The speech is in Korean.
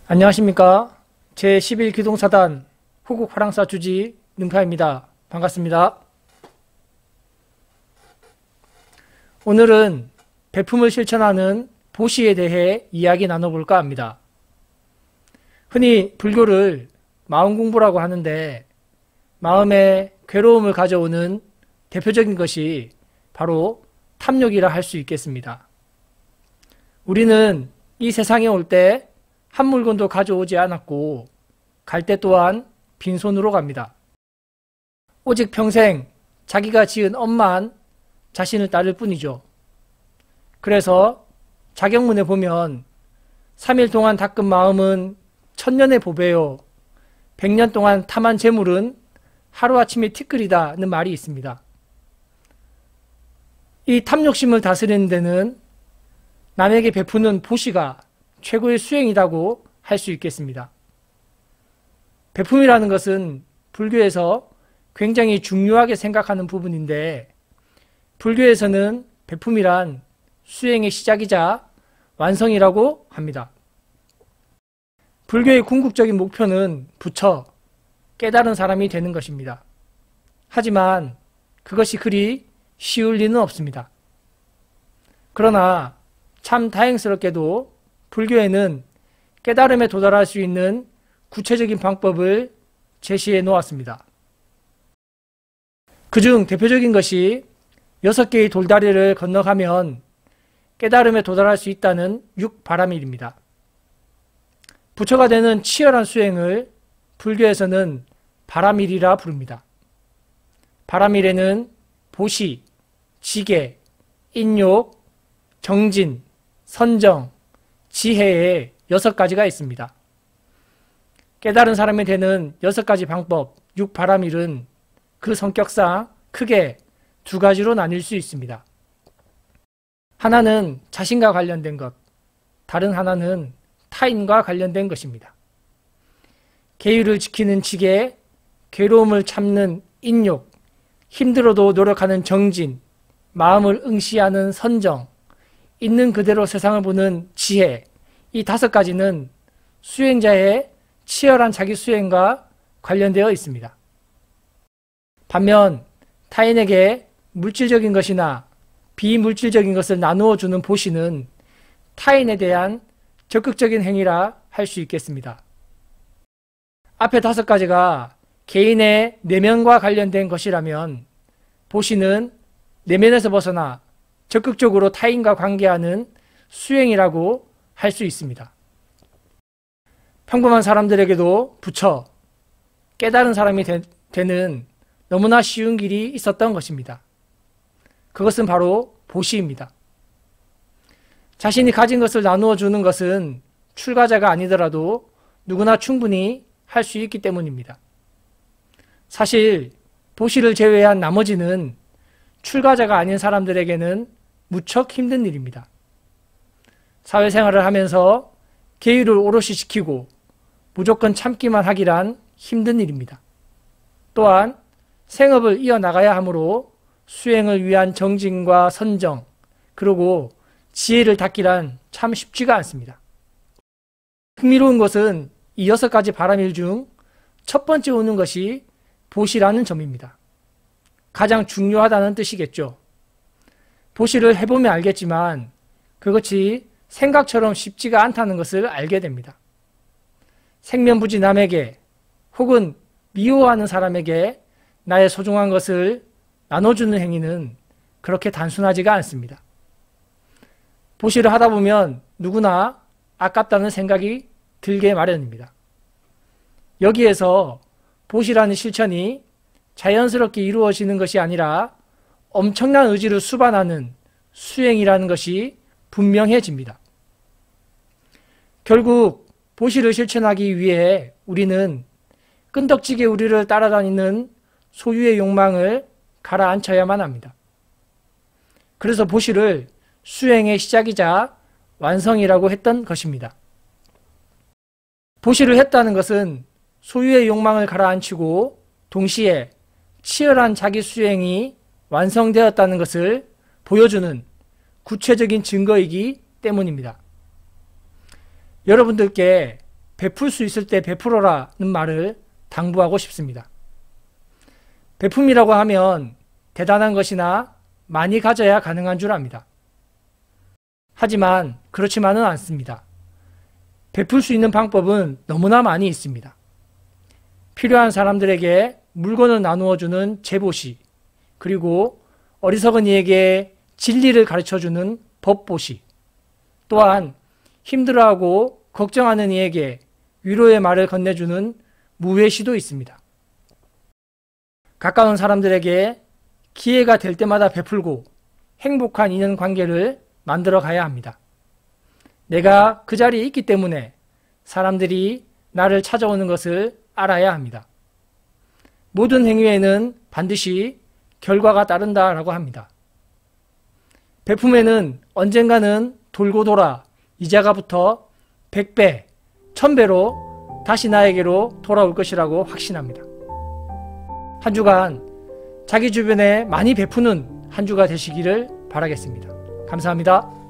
안녕하십니까. 제11기동사단 후국화랑사 주지 능파입니다. 반갑습니다. 오늘은 배품을 실천하는 보시에 대해 이야기 나눠볼까 합니다. 흔히 불교를 마음공부라고 하는데 마음에 괴로움을 가져오는 대표적인 것이 바로 탐욕이라 할 수 있겠습니다. 우리는 이 세상에 올 때 한 물건도 가져오지 않았고 갈 때 또한 빈손으로 갑니다. 오직 평생 자기가 지은 업만 자신을 따를 뿐이죠. 그래서 자경문에 보면 3일 동안 닦은 마음은 천년의 보배요 100년 동안 탐한 재물은 하루아침에 티끌이다는 말이 있습니다. 이 탐욕심을 다스리는 데는 남에게 베푸는 보시가 최고의 수행이라고 할 수 있겠습니다. 베품이라는 것은 불교에서 굉장히 중요하게 생각하는 부분인데 불교에서는 베품이란 수행의 시작이자 완성이라고 합니다. 불교의 궁극적인 목표는 부처, 깨달은 사람이 되는 것입니다. 하지만 그것이 그리 쉬울 리는 없습니다. 그러나 참 다행스럽게도 불교에는 깨달음에 도달할 수 있는 구체적인 방법을 제시해 놓았습니다. 그중 대표적인 것이 6개의 돌다리를 건너가면 깨달음에 도달할 수 있다는 6바라밀입니다. 부처가 되는 치열한 수행을 불교에서는 바라밀이라 부릅니다. 바라밀에는 보시, 지계, 인욕, 정진, 선정, 지혜의 6가지가 있습니다. 깨달은 사람이 되는 6가지 방법, 6바라밀은 그 성격상 크게 2가지로 나뉠 수 있습니다. 하나는 자신과 관련된 것, 다른 하나는 타인과 관련된 것입니다. 계율을 지키는 지계, 괴로움을 참는 인욕, 힘들어도 노력하는 정진, 마음을 응시하는 선정, 있는 그대로 세상을 보는 지혜, 이 5가지는 수행자의 치열한 자기 수행과 관련되어 있습니다. 반면 타인에게 물질적인 것이나 비물질적인 것을 나누어 주는 보시는 타인에 대한 적극적인 행위라 할 수 있겠습니다. 앞에 5가지가 개인의 내면과 관련된 것이라면 보시는 내면에서 벗어나 적극적으로 타인과 관계하는 수행이라고 할 수 있습니다. 평범한 사람들에게도 부처, 깨달은 사람이 되는 너무나 쉬운 길이 있었던 것입니다. 그것은 바로 보시입니다. 자신이 가진 것을 나누어 주는 것은 출가자가 아니더라도 누구나 충분히 할 수 있기 때문입니다. 사실 보시를 제외한 나머지는 출가자가 아닌 사람들에게는 무척 힘든 일입니다. 사회생활을 하면서 계율을 오롯이 지키고 무조건 참기만 하기란 힘든 일입니다. 또한 생업을 이어나가야 하므로 수행을 위한 정진과 선정, 그리고 지혜를 닦기란 참 쉽지가 않습니다. 흥미로운 것은 이 6가지 바라밀 중 첫 번째 오는 것이 보시라는 점입니다. 가장 중요하다는 뜻이겠죠. 보시를 해보면 알겠지만 그것이 생각처럼 쉽지가 않다는 것을 알게 됩니다. 생면부지 남에게 혹은 미워하는 사람에게 나의 소중한 것을 나눠주는 행위는 그렇게 단순하지가 않습니다. 보시를 하다 보면 누구나 아깝다는 생각이 들게 마련입니다. 여기에서 보시라는 실천이 자연스럽게 이루어지는 것이 아니라 엄청난 의지를 수반하는 수행이라는 것이 분명해집니다. 결국 보시를 실천하기 위해 우리는 끈덕지게 우리를 따라다니는 소유의 욕망을 가라앉혀야만 합니다. 그래서 보시를 수행의 시작이자 완성이라고 했던 것입니다. 보시를 했다는 것은 소유의 욕망을 가라앉히고 동시에 치열한 자기 수행이 완성되었다는 것을 보여주는 구체적인 증거이기 때문입니다. 여러분들께 베풀 수 있을 때 베풀어라는 말을 당부하고 싶습니다. 베품이라고 하면 대단한 것이나 많이 가져야 가능한 줄 압니다. 하지만 그렇지만은 않습니다. 베풀 수 있는 방법은 너무나 많이 있습니다. 필요한 사람들에게 물건을 나누어주는 제보시, 그리고 어리석은 이에게 진리를 가르쳐주는 법보시, 또한 힘들어하고 걱정하는 이에게 위로의 말을 건네주는 무회시도 있습니다. 가까운 사람들에게 기회가 될 때마다 베풀고 행복한 인연관계를 만들어 가야 합니다. 내가 그 자리에 있기 때문에 사람들이 나를 찾아오는 것을 알아야 합니다. 모든 행위에는 반드시 결과가 따른다라고 합니다. 베품에는 언젠가는 돌고 돌아 이자가 붙어 100배, 1000배로 다시 나에게로 돌아올 것이라고 확신합니다. 한 주간 자기 주변에 많이 베푸는 한 주가 되시기를 바라겠습니다. 감사합니다.